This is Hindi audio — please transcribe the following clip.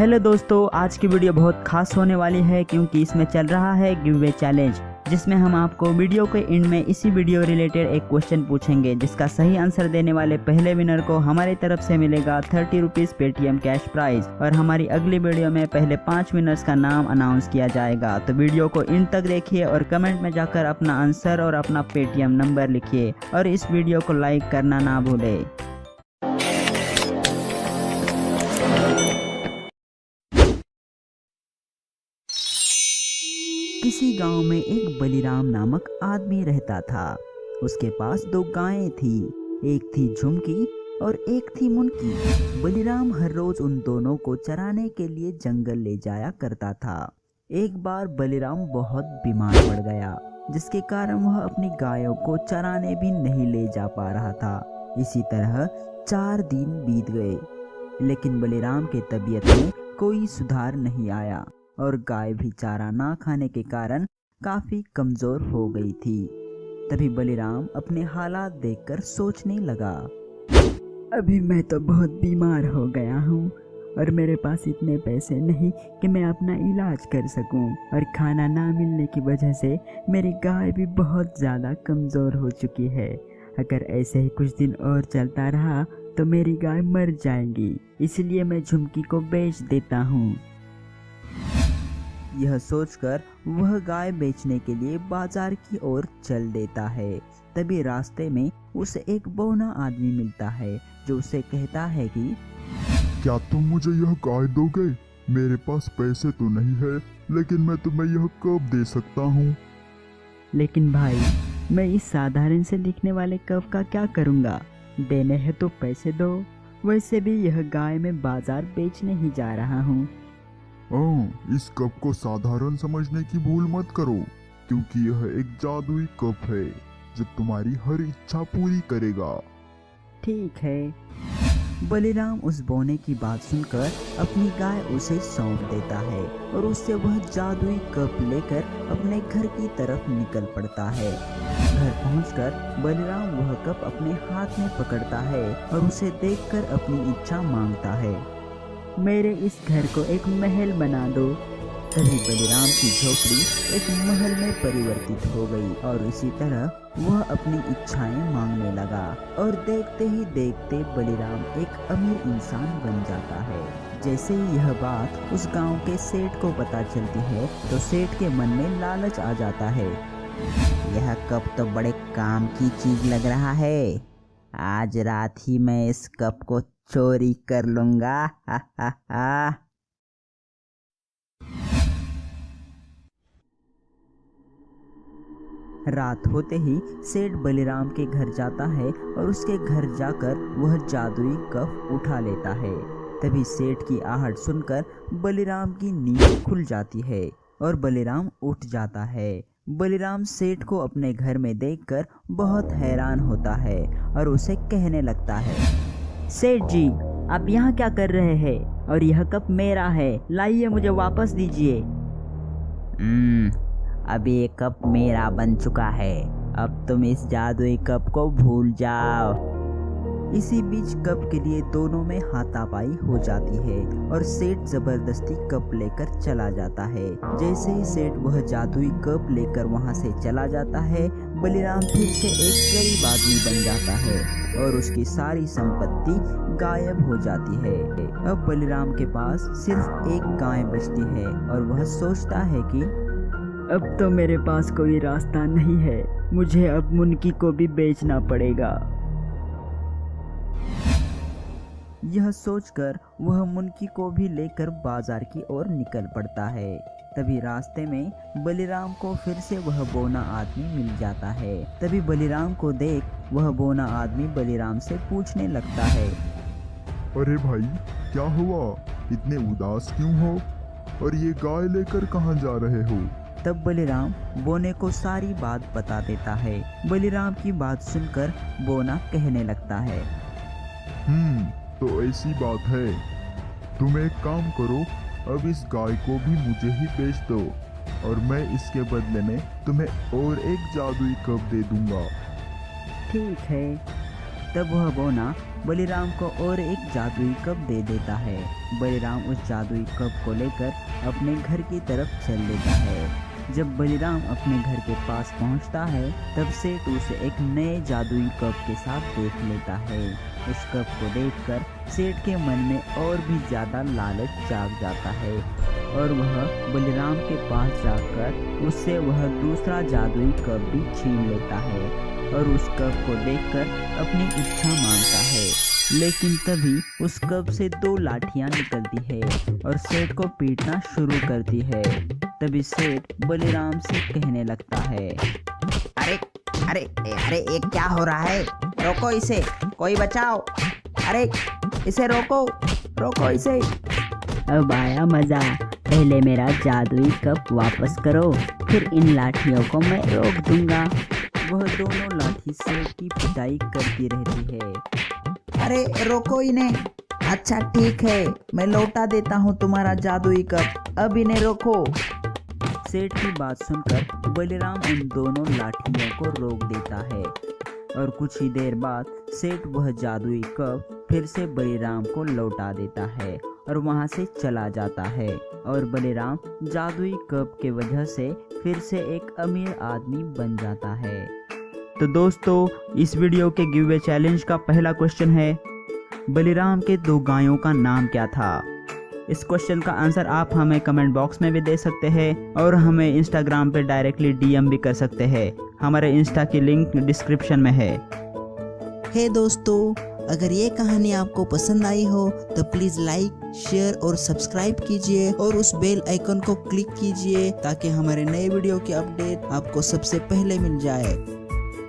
हेलो दोस्तों, आज की वीडियो बहुत खास होने वाली है क्योंकि इसमें चल रहा है गिव अवे चैलेंज, जिसमें हम आपको वीडियो के एंड में इसी वीडियो रिलेटेड एक क्वेश्चन पूछेंगे, जिसका सही आंसर देने वाले पहले विनर को हमारी तरफ से मिलेगा 30 रुपीज़ पेटीएम कैश प्राइज। और हमारी अगली वीडियो में पहले 5 विनर्स का नाम अनाउंस किया जाएगा। तो वीडियो को एंड तक देखिए और कमेंट में जाकर अपना आंसर और अपना पेटीएम नंबर लिखिए और इस वीडियो को लाइक करना ना भूलें। किसी गांव में एक बलिराम नामक आदमी रहता था। उसके पास 2 गायें थी, एक थी झुमकी और एक थी मुनकी। बलिराम हर रोज उन दोनों को चराने के लिए जंगल ले जाया करता था। एक बार बलिराम बहुत बीमार पड़ गया, जिसके कारण वह अपनी गायों को चराने भी नहीं ले जा पा रहा था। इसी तरह 4 दिन बीत गए, लेकिन बलिराम के तबीयत में कोई सुधार नहीं आया और गाय भी चारा ना खाने के कारण काफी कमजोर हो गई थी। तभी बलिराम अपने हालात देखकर सोचने लगा, अभी मैं तो बहुत बीमार हो गया हूँ और मेरे पास इतने पैसे नहीं कि मैं अपना इलाज कर सकूं, और खाना ना मिलने की वजह से मेरी गाय भी बहुत ज़्यादा कमज़ोर हो चुकी है। अगर ऐसे ही कुछ दिन और चलता रहा तो मेरी गाय मर जाएगी, इसलिए मैं झुमकी को बेच देता हूँ। यह सोचकर वह गाय बेचने के लिए बाजार की ओर चल देता है। तभी रास्ते में उसे एक बौना आदमी मिलता है, जो उसे कहता है कि क्या तुम मुझे यह गाय दोगे? मेरे पास पैसे तो नहीं है, लेकिन मैं तुम्हें यह कब दे सकता हूँ। लेकिन भाई, मैं इस साधारण से दिखने वाले कप का क्या करूँगा? देने हैं तो पैसे दो। वैसे भी यह गाय मैं बाजार बेचने ही जा रहा हूँ। इस कप को साधारण समझने की भूल मत करो, क्योंकि यह एक जादुई कप है जो तुम्हारी हर इच्छा पूरी करेगा। ठीक है। बलिराम उस बौने की बात सुनकर अपनी गाय उसे सौंप देता है और उससे वह जादुई कप लेकर अपने घर की तरफ निकल पड़ता है। घर पहुंचकर बलिराम वह कप अपने हाथ में पकड़ता है और उसे देखकर अपनी इच्छा मांगता है, मेरे इस घर को एक महल बना दो। तभी बलिराम की झोपड़ी एक महल में परिवर्तित हो गई और इसी तरह वह अपनी इच्छाएं मांगने लगा। और देखते ही देखते बलिराम एक अमीर इंसान बन जाता है। जैसे ही यह बात उस गांव के सेठ को पता चलती है तो सेठ के मन में लालच आ जाता है। यह कप तो बड़े काम की चीज लग रहा है, आज रात ही मैं इस कप को चोरी कर लूंगा। हा हा हा। रात होते ही सेठ बलिराम के घर जाता है और उसके घर जाकर वह जादुई कप उठा लेता है। तभी सेठ की आहट सुनकर बलिराम की नींद खुल जाती है और बलिराम उठ जाता है। बलिराम सेठ को अपने घर में देखकर बहुत हैरान होता है और उसे कहने लगता है, सेठ जी, आप यहाँ क्या कर रहे हैं? और यह कप मेरा है, लाइए मुझे वापस दीजिए। अभी ये कप मेरा बन चुका है, अब तुम इस जादुई कप को भूल जाओ। इसी बीच कप के लिए दोनों में हाथापाई हो जाती है और सेठ जबरदस्ती कप लेकर चला जाता है। जैसे ही सेठ वह जादुई कप लेकर वहां से चला जाता है, बलिराम फिर से एक गरीब आदमी बन जाता है और उसकी सारी संपत्ति गायब हो जाती है। अब बलिराम के पास सिर्फ एक गाय बचती है और वह सोचता है कि अब तो मेरे पास कोई रास्ता नहीं है, मुझे अब मुनकी को भी बेचना पड़ेगा। यह सोचकर वह मुनकी को भी लेकर बाजार की ओर निकल पड़ता है। तभी रास्ते में बलिराम को फिर से वह बौना आदमी मिल जाता है। तभी बलिराम को देख वह बौना आदमी बलिराम से पूछने लगता है, अरे भाई, क्या हुआ? इतने उदास क्यों हो? और ये गाय लेकर कहाँ जा रहे हो? तब बलिराम बोने को सारी बात बता देता है। बलिराम की बात सुनकर बोना कहने लगता है, तो ऐसी बात है, तुम एक काम करो, अब इस गाय को भी मुझे ही बेच दो और मैं इसके बदले में तुम्हें और एक जादुई कप दे दूंगा। ठीक है। तब वह बोना बलिराम को और एक जादुई कप दे देता है। बलिराम उस जादुई कप को लेकर अपने घर की तरफ चल देता है। जब बलिराम अपने घर के पास पहुंचता है तब सेठ उसे एक नए जादुई कप के साथ देख लेता है। उस कप को देखकर सेठ के मन में और भी ज़्यादा लालच जाग जाता है और वह बलिराम के पास जाकर उससे वह दूसरा जादुई कप भी छीन लेता है और उस कप को देखकर अपनी इच्छा मांगता है। लेकिन तभी उस कप से 2 लाठियां निकलती है और सेठ को पीटना शुरू करती है। तभी सेठ बलिराम से कहने लगता है, अरे अरे अरे ये क्या हो रहा है? रोको इसे, कोई बचाओ। अरे इसे रोको इसे। अब आया मज़ा। पहले मेरा जादुई कप वापस करो, फिर इन लाठियों को मैं रोक दूंगा। वह दोनों लाठी सेठ की पिटाई करती रहती है। अरे रोको इन्हें। अच्छा ठीक है, मैं लौटा देता हूँ तुम्हारा जादुई कप, अब इन्हें रोको। सेठ की बात सुनकर बलिराम उन दोनों लाठियों को रोक देता है और कुछ ही देर बाद सेठ वह जादुई कप फिर से बलिराम को लौटा देता है और वहां से चला जाता है और बलिराम जादुई कप के वजह से फिर से एक अमीर आदमी बन जाता है। तो दोस्तों, इस वीडियो के गिव अवे चैलेंज का पहला क्वेश्चन है, बलिराम के 2 गायों का नाम क्या था? इस क्वेश्चन का आंसर आप हमें कमेंट बॉक्स में भी दे सकते हैं और हमें इंस्टाग्राम पे डायरेक्टली डीएम भी कर सकते हैं। हमारे इंस्टा की लिंक डिस्क्रिप्शन में है। हे दोस्तों, अगर ये कहानी आपको पसंद आई हो तो प्लीज़ लाइक, शेयर और सब्सक्राइब कीजिए और उस बेल आइकन को क्लिक कीजिए ताकि हमारे नए वीडियो की अपडेट आपको सबसे पहले मिल जाए।